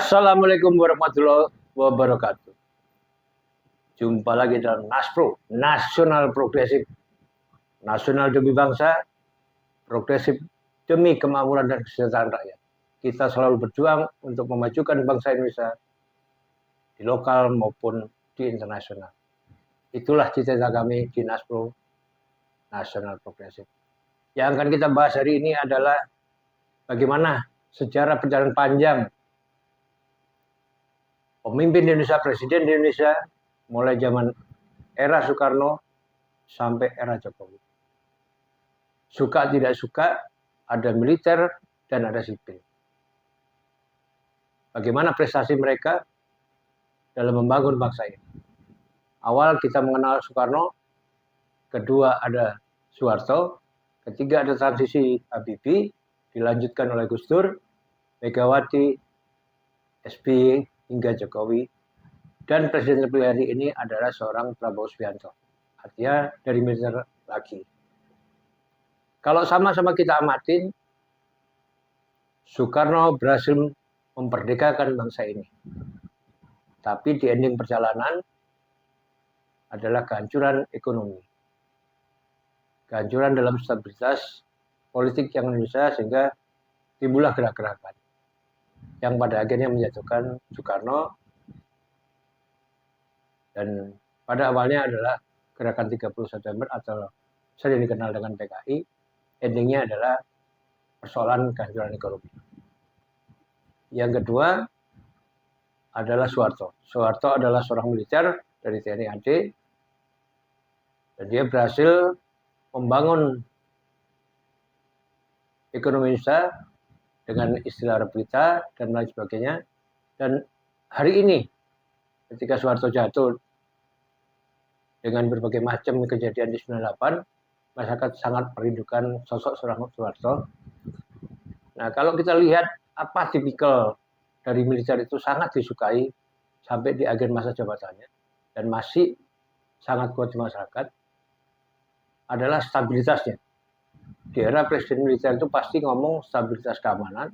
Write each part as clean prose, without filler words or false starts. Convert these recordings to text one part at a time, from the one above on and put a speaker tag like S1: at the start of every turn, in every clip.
S1: Assalamualaikum warahmatullahi wabarakatuh. Jumpa lagi dalam NASPRO, Nasional Progresif, Nasional demi bangsa, progresif demi kemakmuran dan kesejahteraan rakyat. Kita selalu berjuang untuk memajukan bangsa Indonesia di lokal maupun di internasional. Itulah cita-cita kami di NASPRO, Nasional Progresif. Yang akan kita bahas hari ini adalah bagaimana sejarah perjalanan panjang pemimpin Indonesia, presiden di Indonesia, mulai zaman era Soekarno sampai era Jokowi. Suka tidak suka, ada militer dan ada sipil. Bagaimana prestasi mereka dalam membangun bangsa ini. Awal kita mengenal Soekarno, kedua ada Soeharto, ketiga ada transisi Habibie, dilanjutkan oleh Gus Dur, Megawati, SBY, hingga Jokowi, dan presiden terpilih hari ini adalah seorang Prabowo Subianto. Artinya dari militer lagi. Kalau sama-sama kita amatin, Soekarno berhasil memerdekakan bangsa ini. Tapi di ending perjalanan adalah kehancuran ekonomi. Kehancuran dalam stabilitas politik yang Indonesia sehingga timbullah gerak-gerakan yang pada akhirnya menjatuhkan Soekarno, dan pada awalnya adalah gerakan 30 September atau sering dikenal dengan PKI, endingnya adalah persoalan kehancuran ekonomi. Yang kedua adalah Soeharto. Soeharto adalah seorang militer dari TNI AD, dan dia berhasil membangun ekonomi Indonesia dengan istilah replita dan lain sebagainya. Dan hari ini ketika Soeharto jatuh dengan berbagai macam kejadian di 98, masyarakat sangat merindukan sosok seorang Soeharto. Nah, kalau kita lihat apa tipikal dari militer itu sangat disukai sampai di akhir masa jabatannya dan masih sangat kuat di masyarakat adalah stabilitasnya. Di era presiden militer itu pasti ngomong stabilitas keamanan,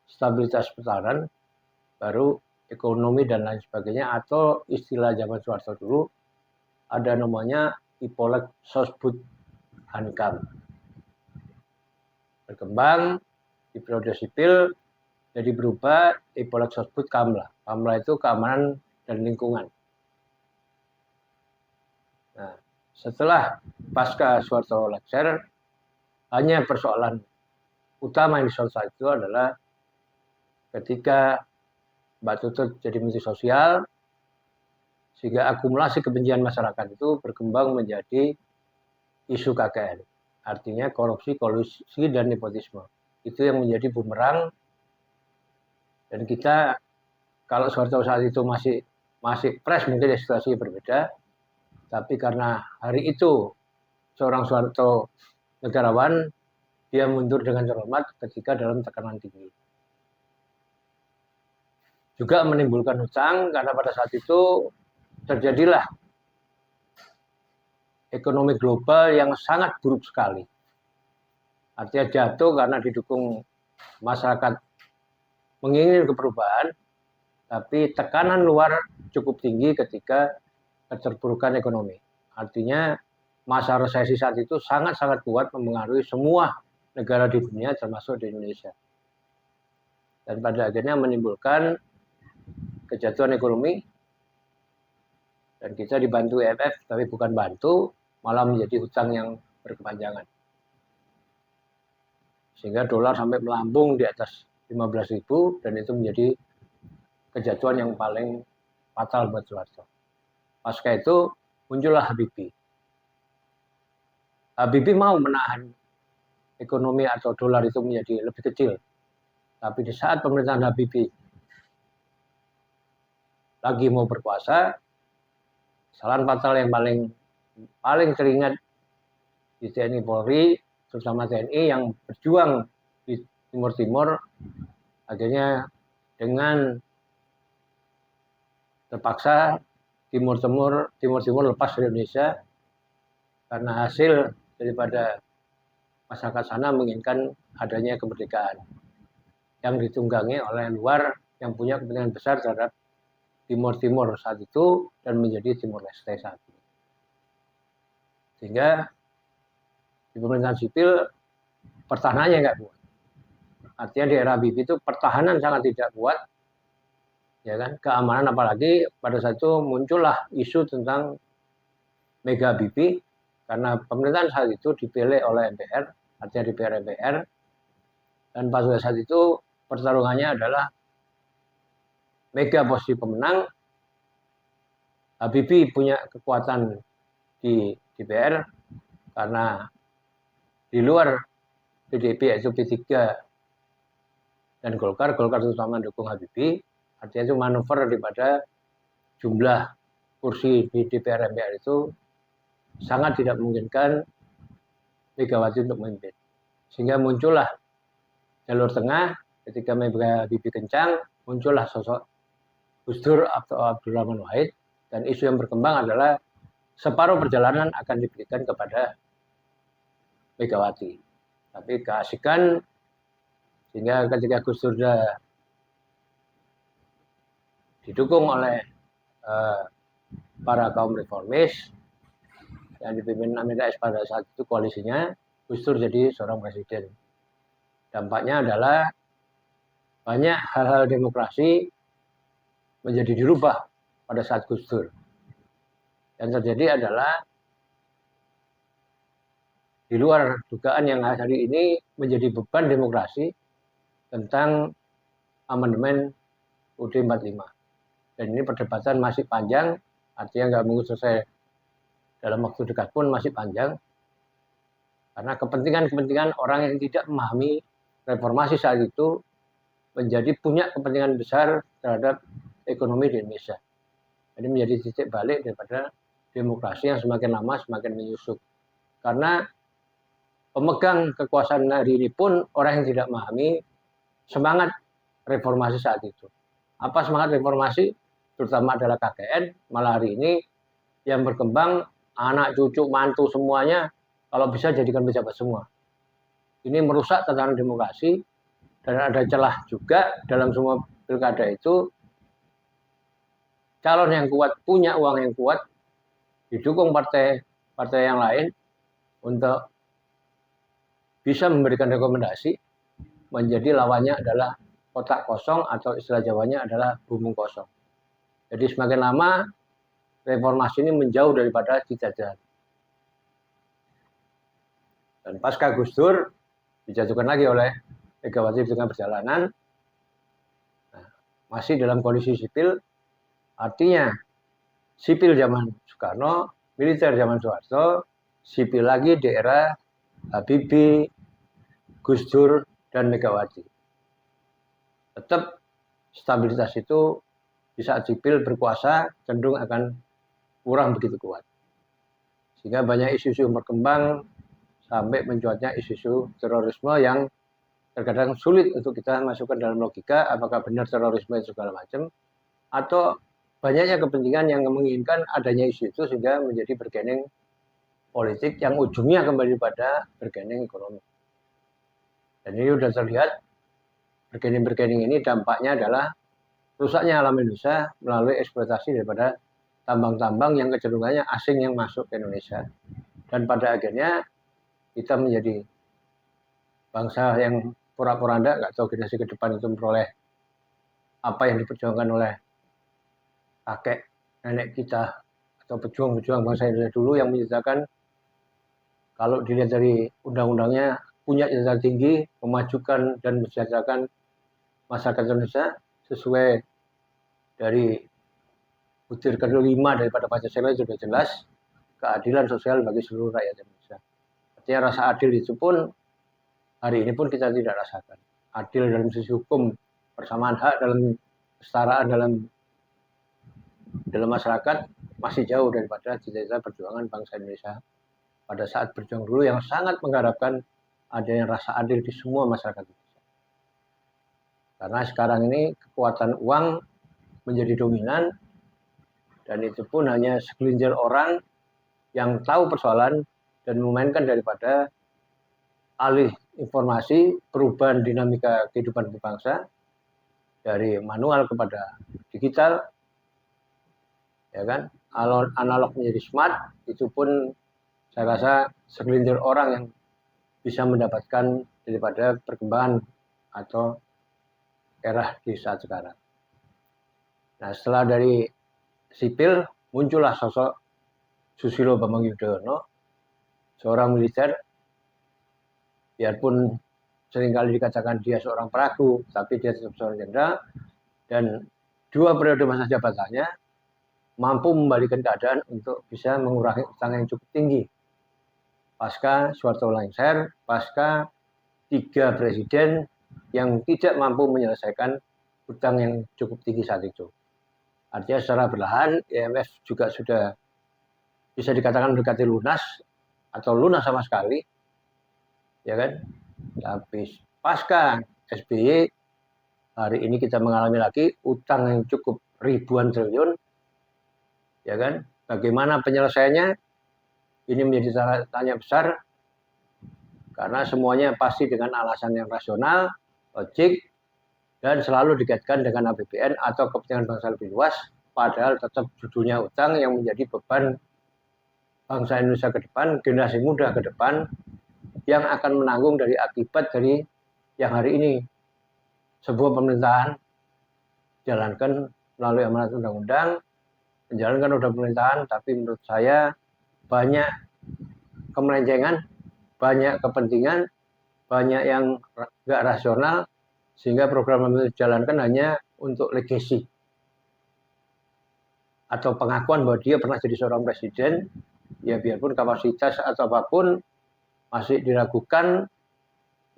S1: stabilitas pertahanan, baru ekonomi dan lain sebagainya, atau istilah zaman Soeharto dulu ada namanya Ipolek Sosbud Hankam. Berkembang di periode sipil jadi berubah Ipolek Sosbud Kamla. Kamla itu keamanan dan lingkungan. Nah, setelah pasca Soeharto lengser, hanya persoalan utama yang diselesaikan itu adalah ketika Mbak Tutut jadi menteri sosial, sehingga akumulasi kebencian masyarakat itu berkembang menjadi isu KKN. Artinya korupsi, kolusi, dan nepotisme. Itu yang menjadi bumerang. Dan kita, kalau Soeharto saat itu masih fresh, mungkin situasi berbeda. Tapi karena hari itu seorang Soeharto negarawan, dia mundur dengan terhormat ketika dalam tekanan tinggi. Juga menimbulkan hutang karena pada saat itu terjadilah ekonomi global yang sangat buruk sekali. Artinya jatuh karena didukung masyarakat menginginkan perubahan, tapi tekanan luar cukup tinggi ketika keterpurukan ekonomi. Artinya masa resesi saat itu sangat-sangat kuat mempengaruhi semua negara di dunia termasuk di Indonesia. Dan pada akhirnya menimbulkan kejatuhan ekonomi, dan kita dibantu IMF, tapi bukan bantu, malah menjadi hutang yang berkepanjangan. Sehingga dolar sampai melambung di atas 15.000, dan itu menjadi kejatuhan yang paling fatal buat Soeharto. Pasca itu muncullah Habibie. Habibie mau menahan ekonomi atau dolar itu menjadi lebih kecil. Tapi di saat pemerintahan Habibie lagi mau berkuasa, kesalahan fatal yang paling teringat di TNI Polri, terutama TNI yang berjuang di Timur Timur, akhirnya dengan terpaksa Timur Timur lepas dari Indonesia karena hasil daripada masyarakat sana menginginkan adanya kemerdekaan yang ditunggangi oleh luar yang punya kepentingan besar terhadap Timur saat itu dan menjadi Timor Leste saat ini. Sehingga di pemerintahan sipil pertahanannya nggak kuat. Artinya di era Habibie itu pertahanan sangat tidak kuat, ya kan? Keamanan, apalagi pada saat itu muncullah isu tentang Mega Habibie karena pemerintahan saat itu dipilih oleh MPR, artinya DPR MPR, dan pada saat itu pertarungannya adalah Mega posisi pemenang, Habibie punya kekuatan di DPR karena di luar PDIP yaitu P3 dan Golkar terutama mendukung Habibie, artinya itu manuver daripada jumlah kursi di DPR MPR itu sangat tidak memungkinkan Megawati untuk memimpin. Sehingga muncullah jalur tengah, ketika Mega Habibie kencang, muncullah sosok Gus Dur atau Abdurrahman Wahid, dan isu yang berkembang adalah separuh perjalanan akan diberikan kepada Megawati. Tapi keasikan, sehingga ketika Gus Dur didukung oleh para kaum reformis yang dipimpin Amin Rais pada saat itu koalisinya, Gus Dur jadi seorang presiden. Dampaknya adalah banyak hal-hal demokrasi menjadi dirubah pada saat Gus Dur. Yang terjadi adalah di luar dugaan yang hari ini menjadi beban demokrasi tentang amandemen UUD 45. Dan ini perdebatan masih panjang, artinya nggak mungkin selesai dalam waktu dekat pun masih panjang. Karena kepentingan-kepentingan orang yang tidak memahami reformasi saat itu menjadi punya kepentingan besar terhadap ekonomi di Indonesia. Jadi menjadi titik balik daripada demokrasi yang semakin lama semakin menyusup. Karena pemegang kekuasaan hari ini pun orang yang tidak memahami semangat reformasi saat itu. Apa semangat reformasi? Terutama adalah KKN, malah hari ini yang berkembang anak, cucu, mantu semuanya kalau bisa jadikan pejabat semua. Ini merusak tatanan demokrasi dan ada celah juga dalam semua pilkada itu. Calon yang kuat punya uang yang kuat, didukung partai yang lain untuk bisa memberikan rekomendasi, menjadi lawannya adalah kotak kosong atau istilah Jawanya adalah bumbung kosong. Jadi semakin lama reformasi ini menjauh daripada cita-cita. Dan pasca Gus Dur dijatuhkan lagi oleh Megawati dengan perjalanan, masih dalam kondisi sipil, artinya sipil zaman Soekarno, militer zaman Soeharto, sipil lagi di era Habibie, Gus Dur, dan Megawati. Tetap stabilitas itu di saat sipil berkuasa cenderung akan kurang begitu kuat. Sehingga banyak isu-isu berkembang sampai mencuatnya isu-isu terorisme yang terkadang sulit untuk kita masukkan dalam logika apakah benar terorisme itu segala macam, atau banyaknya kepentingan yang menginginkan adanya isu itu sehingga menjadi bergening politik yang ujungnya kembali pada bergening ekonomi. Dan ini sudah terlihat bergening ini dampaknya adalah rusaknya alam Indonesia melalui eksploitasi daripada tambang-tambang yang kecenderungannya asing yang masuk ke Indonesia. Dan pada akhirnya kita menjadi bangsa yang pura-pura nggak tahu generasi ke depan itu memperoleh apa yang diperjuangkan oleh kakek nenek kita atau pejuang-pejuang bangsa Indonesia dulu yang menyatakan kalau dilihat dari undang-undangnya punya cita-cita tinggi, memajukan dan mensejahterakan masyarakat Indonesia sesuai dari butir kelima daripada Pancasila itu sudah jelas keadilan sosial bagi seluruh rakyat Indonesia. Artinya rasa adil itu pun hari ini pun kita tidak rasakan. Adil dalam sisi hukum, persamaan hak dalam kesetaraan dalam masyarakat masih jauh daripada cita-cita perjuangan bangsa Indonesia pada saat berjuang dulu yang sangat mengharapkan adanya rasa adil di semua masyarakat Indonesia. Karena sekarang ini kekuatan uang menjadi dominan dan itu pun hanya segelintir orang yang tahu persoalan dan memainkan daripada alih informasi perubahan dinamika kehidupan berbangsa dari manual kepada digital, ya kan, analog menjadi smart, itu pun saya rasa segelintir orang yang bisa mendapatkan daripada perkembangan atau era di saat sekarang. Nah, setelah dari sipil muncullah sosok Susilo Bambang Yudhoyono, seorang militer, biarpun seringkali dikatakan dia seorang peragu, tapi dia tetap seorang jenderal, dan 2 periode masa jabatannya mampu membalikan keadaan untuk bisa mengurangi utang yang cukup tinggi. Pasca Soeharto lengser, pasca 3 presiden yang tidak mampu menyelesaikan utang yang cukup tinggi saat itu. Artinya secara berlahan IMF juga sudah bisa dikatakan mendekati lunas atau lunas sama sekali, ya kan. Tapi pasca SBY, hari ini kita mengalami lagi utang yang cukup ribuan triliun, ya kan. Bagaimana penyelesaiannya? Ini menjadi tanya besar, karena semuanya pasti dengan alasan yang rasional, logik, dan selalu dikaitkan dengan APBN atau kepentingan bangsa lebih luas, padahal tetap judulnya utang yang menjadi beban bangsa Indonesia ke depan, generasi muda ke depan, yang akan menanggung dari akibat dari yang hari ini sebuah pemerintahan jalankan melalui amanat undang-undang, menjalankan roda pemerintahan, tapi menurut saya banyak kemelencengan, banyak kepentingan, banyak yang nggak rasional, sehingga program yang dijalankan hanya untuk legasi atau pengakuan bahwa dia pernah jadi seorang presiden, ya biarpun kapasitas atau apapun masih diragukan,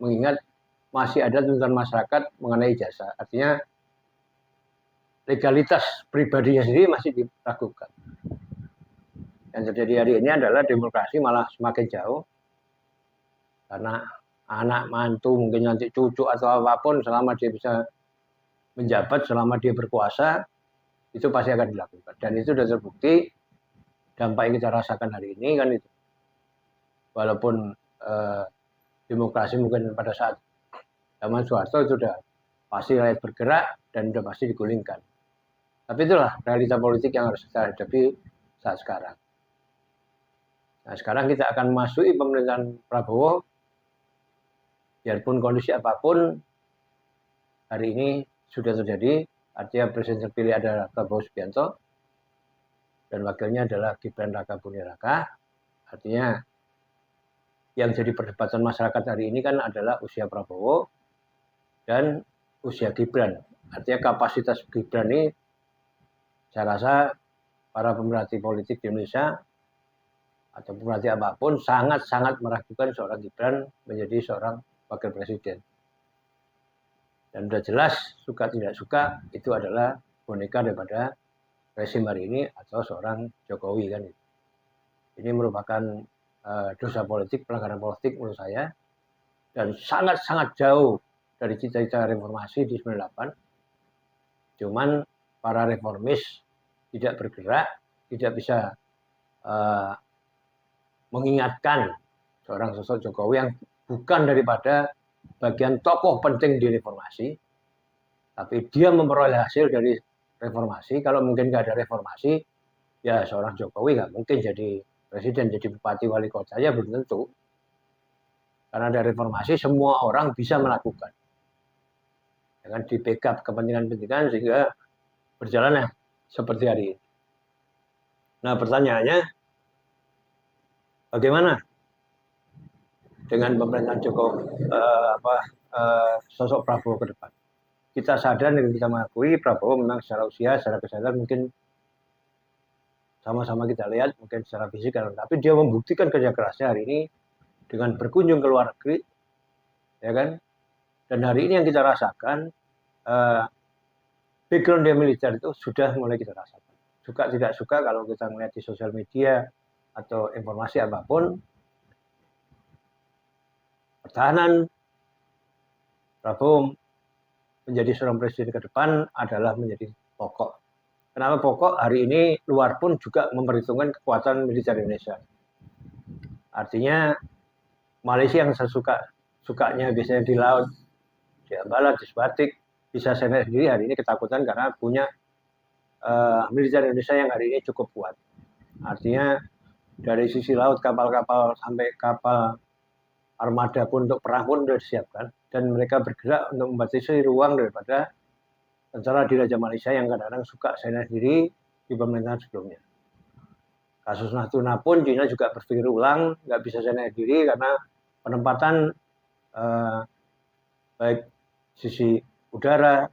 S1: mengingat masih ada tuntutan masyarakat mengenai ijazah. Artinya legalitas pribadinya sendiri masih diragukan. Yang terjadi hari ini adalah demokrasi malah semakin jauh, karena anak mantu, mungkin nanti cucu atau apapun, selama dia bisa menjabat, selama dia berkuasa, itu pasti akan dilakukan. Dan itu sudah terbukti, dampak yang kita rasakan hari ini kan itu. Walaupun demokrasi mungkin pada saat zaman Soeharto itu sudah pasti rakyat bergerak dan sudah pasti digulingkan. Tapi itulah realita politik yang harus kita hadapi saat sekarang. Nah, sekarang kita akan masuki pemerintahan Prabowo, biarpun kondisi apapun, hari ini sudah terjadi, artinya presiden terpilih adalah Prabowo Subianto, dan wakilnya adalah Gibran Rakabuming Raka. Artinya yang jadi perdebatan masyarakat hari ini kan adalah usia Prabowo dan usia Gibran. Artinya kapasitas Gibran ini, saya rasa para pemerhati politik di Indonesia atau pemerhati apapun sangat-sangat meragukan seorang Gibran menjadi seorang wakil presiden. Dan sudah jelas, suka tidak suka, itu adalah boneka daripada rezim hari ini atau seorang Jokowi kan. Ini merupakan dosa politik, pelanggaran politik menurut saya, dan sangat-sangat jauh dari cita-cita reformasi di 98. Cuman para reformis tidak bergerak, tidak bisa mengingatkan seorang sosok Jokowi yang bukan daripada bagian tokoh penting di reformasi, tapi dia memperoleh hasil dari reformasi. Kalau mungkin nggak ada reformasi, ya seorang Jokowi nggak mungkin jadi presiden, jadi bupati, wali kota, ya belum tentu. Karena ada reformasi, semua orang bisa melakukan. Dengan di backup kepentingan-kepentingan sehingga berjalan seperti hari ini. Nah, pertanyaannya, bagaimana dengan pemerintahan Jokowi, sosok Prabowo ke depan? Kita sadar dan kita mengakui Prabowo memang secara usia, secara kesehatan mungkin sama-sama kita lihat, mungkin secara fisik, tapi dia membuktikan kerja kerasnya hari ini dengan berkunjung ke luar negeri, ya kan? Dan hari ini yang kita rasakan, background dia militer itu sudah mulai kita rasakan. Suka tidak suka, kalau kita melihat di sosial media atau informasi apapun, pertahanan Prabowo menjadi seorang presiden ke depan adalah menjadi pokok. Kenapa pokok? Hari ini luar pun juga memperhitungkan kekuatan militer Indonesia. Artinya Malaysia yang sukanya biasanya di laut, di Ambala, di Sebatik, bisa sendiri hari ini ketakutan karena punya militer Indonesia yang hari ini cukup kuat. Artinya dari sisi laut kapal-kapal sampai kapal armada pun untuk perang pun sudah disiapkan dan mereka bergerak untuk membatasi ruang daripada tentara di Raja Malaysia yang kadang-kadang suka sendiri di pemerintahan sebelumnya. Kasus Natuna pun China juga berpikir ulang, nggak bisa sendiri karena penempatan baik sisi udara,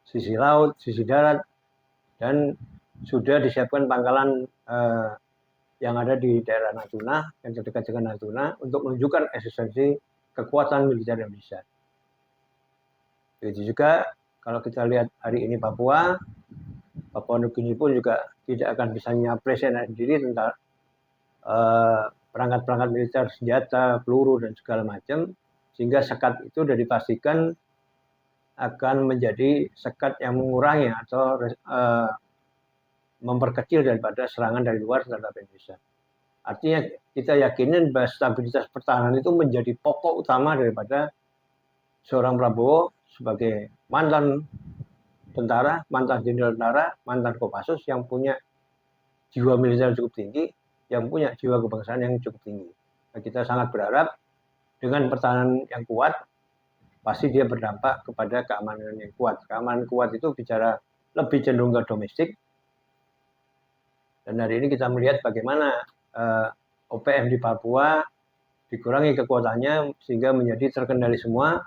S1: sisi laut, sisi darat, dan sudah disiapkan pangkalan yang ada di daerah Natuna, yang terdekat dengan Natuna, untuk menunjukkan eksistensi kekuatan militer Indonesia. Begitu juga kalau kita lihat hari ini Papua Nugini pun juga tidak akan bisa nyaplai sendiri tentang perangkat-perangkat militer, senjata, peluru, dan segala macam, sehingga sekat itu sudah dipastikan akan menjadi sekat yang mengurangi atau memperkecil daripada serangan dari luar terhadap Indonesia. Artinya kita yakinin bahwa stabilitas pertahanan itu menjadi pokok utama daripada seorang Prabowo sebagai mantan tentara, mantan jenderal tentara, mantan Kopassus yang punya jiwa militer cukup tinggi, yang punya jiwa kebangsaan yang cukup tinggi. Nah, kita sangat berharap dengan pertahanan yang kuat, pasti dia berdampak kepada keamanan yang kuat. Keamanan kuat itu bicara lebih cenderung ke domestik. Dan hari ini kita melihat bagaimana OPM di Papua dikurangi kekuatannya sehingga menjadi terkendali semua.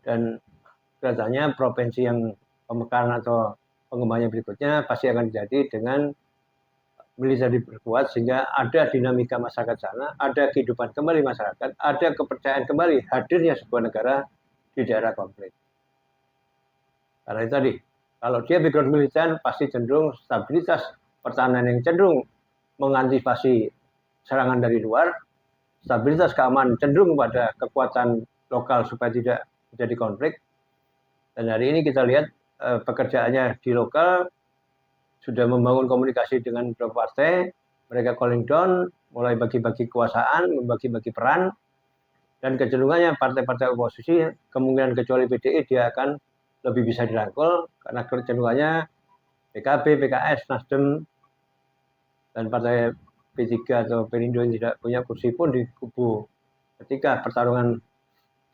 S1: Dan kelihatannya provinsi yang pemekaran atau pengembangan berikutnya pasti akan terjadi dengan militer diperkuat sehingga ada dinamika masyarakat sana, ada kehidupan kembali masyarakat, ada kepercayaan kembali hadirnya sebuah negara di daerah konflik. Karena itu tadi, kalau dia background militer pasti cenderung stabilitas pertahanan yang cenderung mengantisipasi serangan dari luar, stabilitas keamanan cenderung pada kekuatan lokal supaya tidak terjadi konflik. Dan hari ini kita lihat pekerjaannya di lokal sudah membangun komunikasi dengan beberapa partai, mereka calling down, mulai bagi-bagi kekuasaan, membagi-bagi peran, dan kecenderungannya partai-partai oposisi, kemungkinan kecuali PDI dia akan lebih bisa dirangkul, karena kecenderungannya PKB, PKS, Nasdem, dan partai P3 atau Perindo yang tidak punya kursi pun di kubu ketika pertarungan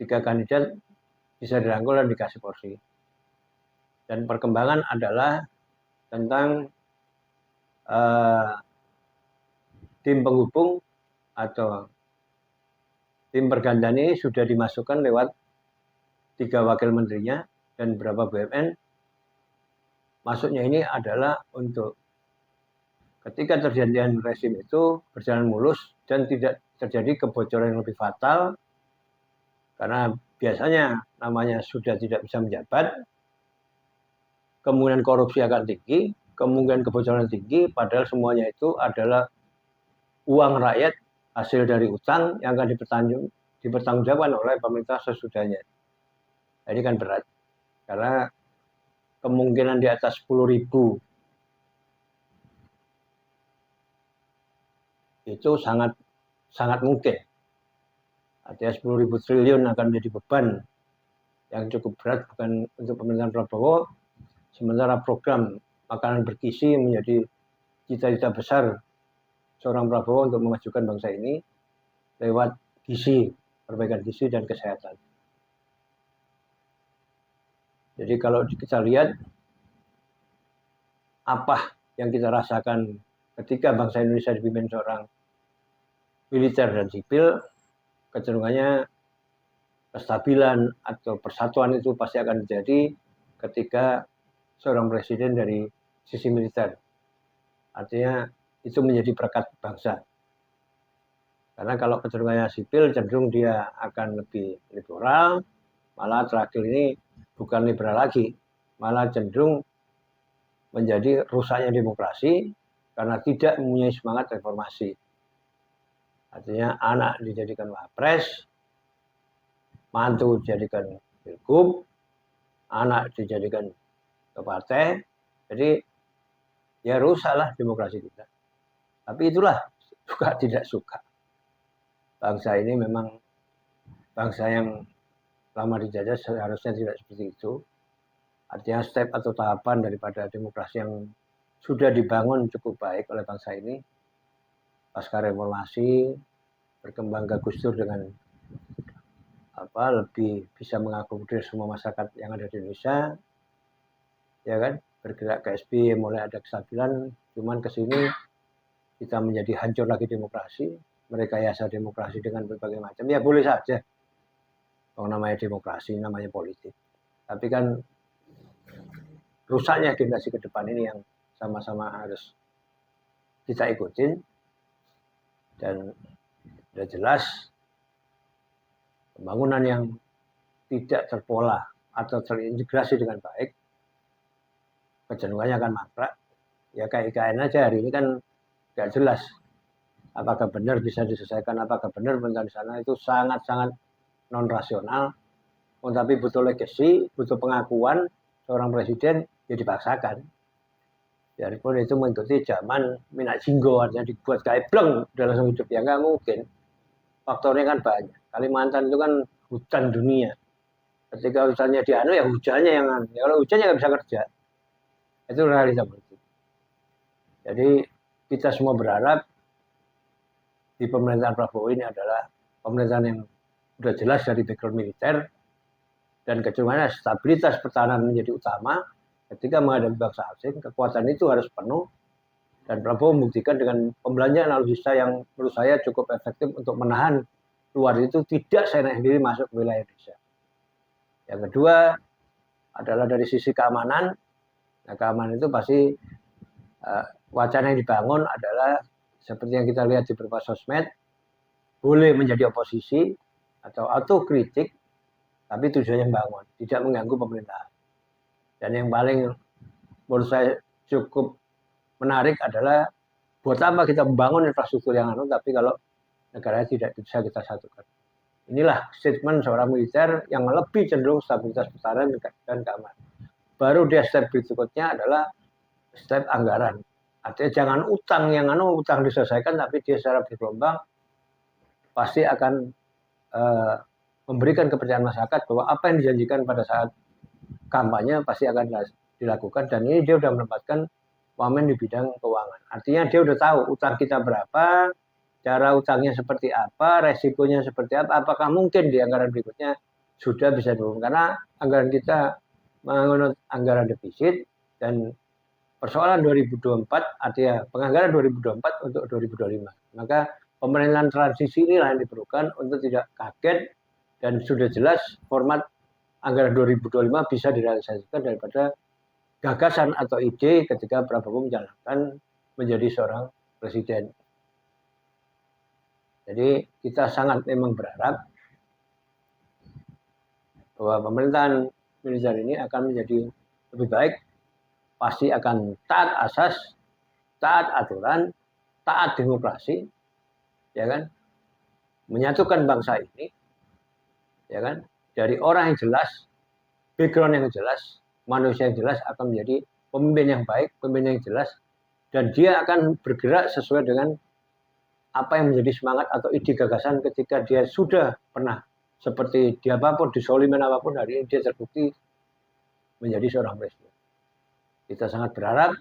S1: 3 kandidat bisa dirangkul dan dikasih kursi. Dan perkembangan adalah tentang tim penghubung atau tim pergantian ini sudah dimasukkan lewat 3 wakil menterinya dan beberapa BUMN. Masuknya ini adalah untuk ketika pergantian rezim itu berjalan mulus dan tidak terjadi kebocoran yang lebih fatal, karena biasanya namanya sudah tidak bisa menjabat, kemungkinan korupsi akan tinggi, kemungkinan kebocoran tinggi, padahal semuanya itu adalah uang rakyat hasil dari utang yang akan dipertanggungjawabkan oleh pemerintah sesudahnya. Ini kan berat, karena kemungkinan di atas 10.000 itu sangat mungkin. Artinya 10.000 triliun akan menjadi beban yang cukup berat bukan untuk pemerintahan Prabowo. Sementara program makanan bergizi menjadi cita-cita besar seorang Prabowo untuk memajukan bangsa ini lewat gizi, perbaikan gizi dan kesehatan. Jadi kalau kita lihat apa yang kita rasakan ketika bangsa Indonesia dipimpin seorang militer dan sipil, kecenderungannya kestabilan atau persatuan itu pasti akan terjadi ketika seorang presiden dari sisi militer. Artinya itu menjadi perekat bangsa. Karena kalau kecenderungannya sipil cenderung dia akan lebih liberal, malah terakhir ini bukan liberal lagi, malah cenderung menjadi rusaknya demokrasi karena tidak mempunyai semangat reformasi. Artinya anak dijadikan wapres, mantu dijadikan pilgub, anak dijadikan ke partai, jadi ya rusaklah demokrasi kita. Tapi itulah suka tidak suka. Bangsa ini memang bangsa yang lama dijajah seharusnya tidak seperti itu. Artinya step atau tahapan daripada demokrasi yang sudah dibangun cukup baik oleh bangsa ini pasca reformasi, berkembang ke Gus Dur dengan lebih bisa mengakomodir semua masyarakat yang ada di Indonesia, ya kan, bergerak ke SBY mulai ada kestabilan, cuman ke sini kita menjadi hancur lagi demokrasi, merekayasa demokrasi dengan berbagai macam, ya boleh saja, kalau namanya demokrasi, namanya politik, tapi kan rusaknya generasi ke depan ini yang sama-sama harus kita ikutin, dan sudah jelas pembangunan yang tidak terpola atau terintegrasi dengan baik, kecenderungannya akan mangkrak. Ya kayak IKN aja hari ini kan nggak jelas apakah benar bisa diselesaikan, apakah benar pemerintahan di sana itu sangat-sangat non rasional, tapi butuh legacy, butuh pengakuan seorang presiden, ya dipaksakan. Biarpun itu mengikuti zaman minat jinggo, artinya dibuat kayak bleng, udah langsung hidup, ya nggak mungkin. Faktornya kan banyak. Kalimantan itu kan hutan dunia. Ketika hutannya dianu, ya hujannya yang anu. Ya, kalau hujannya nggak bisa kerja. Itu realita politik. Jadi kita semua berharap di pemerintahan Prabowo ini adalah pemerintahan yang sudah jelas dari background militer, dan kecuali stabilitas pertahanan menjadi utama. Ketika menghadapi bangsa asing, kekuatan itu harus penuh, dan Prabowo membuktikan dengan pembelanjaan alutsista yang menurut saya cukup efektif untuk menahan luar itu tidak seenak sendiri masuk ke wilayah Indonesia. Yang kedua adalah dari sisi keamanan. Nah, keamanan itu pasti wacana yang dibangun adalah seperti yang kita lihat di beberapa sosmed, boleh menjadi oposisi atau autokritik, tapi tujuannya membangun, tidak mengganggu pemerintahan. Dan yang paling menurut saya cukup menarik adalah buat apa kita membangun infrastruktur yang tapi kalau negaranya tidak bisa kita satukan. Inilah statement seorang militer yang lebih cenderung stabilitas pertahanan dan keamanan. Baru dia step berikutnya adalah step anggaran. Artinya jangan utang yang utang diselesaikan, tapi dia secara bergelombang pasti akan memberikan kepercayaan masyarakat bahwa apa yang dijanjikan pada saat kampanye pasti akan dilakukan, dan ini dia sudah menempatkan wamen di bidang keuangan. Artinya dia sudah tahu utang kita berapa, cara utangnya seperti apa, resikonya seperti apa, apakah mungkin di anggaran berikutnya sudah bisa dibangun. Karena anggaran kita mengenai anggaran defisit, dan persoalan 2024 artinya penganggaran 2024 untuk 2025. Maka pemerintahan transisi inilah yang diperlukan untuk tidak kaget, dan sudah jelas format anggaran 2025 bisa direalisasikan daripada gagasan atau ide ketika Prabowo menjalankan menjadi seorang presiden. Jadi kita sangat memang berharap bahwa pemerintahan militer ini akan menjadi lebih baik, pasti akan taat asas, taat aturan, taat demokrasi, ya kan, menyatukan bangsa ini, ya kan, dari orang yang jelas, background yang jelas, manusia yang jelas akan menjadi pemimpin yang baik, pemimpin yang jelas, dan dia akan bergerak sesuai dengan apa yang menjadi semangat atau ide gagasan ketika dia sudah pernah seperti di apapun, di soliman apapun, hari ini dia terbukti menjadi seorang presiden. Kita sangat berharap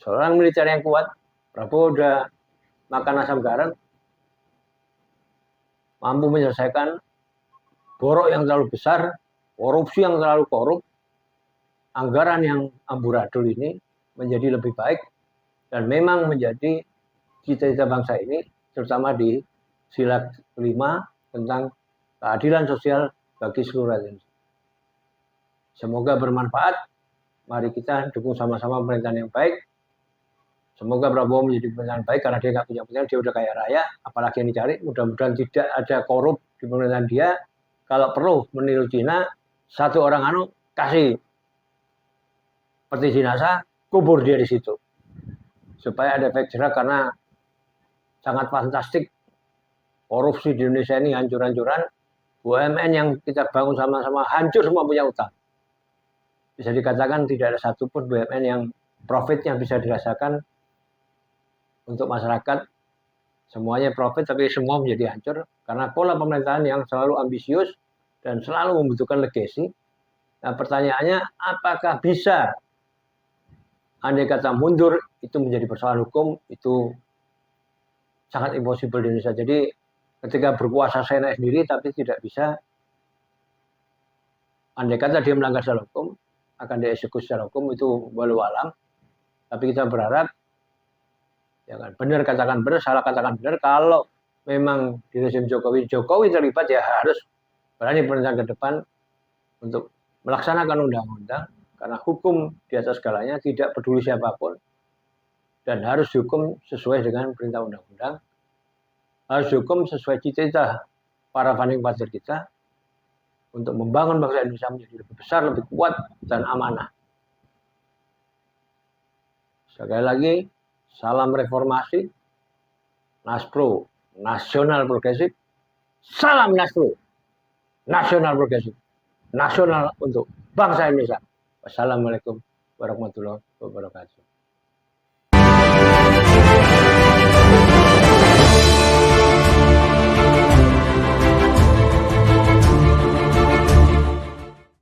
S1: seorang militer yang kuat, Prabowo udah makan asam garam, mampu menyelesaikan borok yang terlalu besar, korupsi yang terlalu korup, anggaran yang amburadul ini menjadi lebih baik, dan memang menjadi cita-cita bangsa ini, terutama di sila 5 tentang keadilan sosial bagi seluruh Indonesia. Semoga bermanfaat. Mari kita dukung sama-sama pemerintahan yang baik. Semoga Prabowo menjadi pemerintahan baik, karena dia nggak punya pemerintahan, dia udah kaya raya, apalagi yang dicari. Mudah-mudahan tidak ada korup di pemerintahan dia. Kalau perlu meniru Cina, satu orang kasih peti jenazah, kubur dia di situ, supaya ada efek jerak, karena sangat fantastik korupsi di Indonesia ini hancur-hancuran. BUMN yang kita bangun sama-sama hancur semua, punya utang. Bisa dikatakan tidak ada satupun BUMN yang profitnya bisa dirasakan untuk masyarakat. Semuanya profit, tapi semua menjadi hancur karena pola pemerintahan yang selalu ambisius, dan selalu membutuhkan legasi. Nah, pertanyaannya, apakah bisa andai kata mundur itu menjadi persoalan hukum? Itu sangat impossible di Indonesia. Jadi ketika berkuasa saya naik sendiri tapi tidak bisa, andai kata dia melanggar secara hukum, akan dieksekusi secara hukum, itu walau alam. Tapi kita berharap, ya kan, benar katakan benar, salah katakan benar. Kalau memang di rezim Jokowi terlibat, ya harus berani pemerintah ke depan untuk melaksanakan undang-undang, karena hukum di atas segalanya, tidak peduli siapapun, dan harus dihukum sesuai dengan perintah undang-undang, harus dihukum sesuai cita-cita para founding father kita untuk membangun bangsa Indonesia menjadi lebih besar, lebih kuat, dan amanah. Sekali lagi, salam reformasi, NASPRO, Nasional Progresif, salam NASPRO, Nasional Progresif, nasional untuk bangsa Indonesia. Wassalamualaikum warahmatullahi wabarakatuh.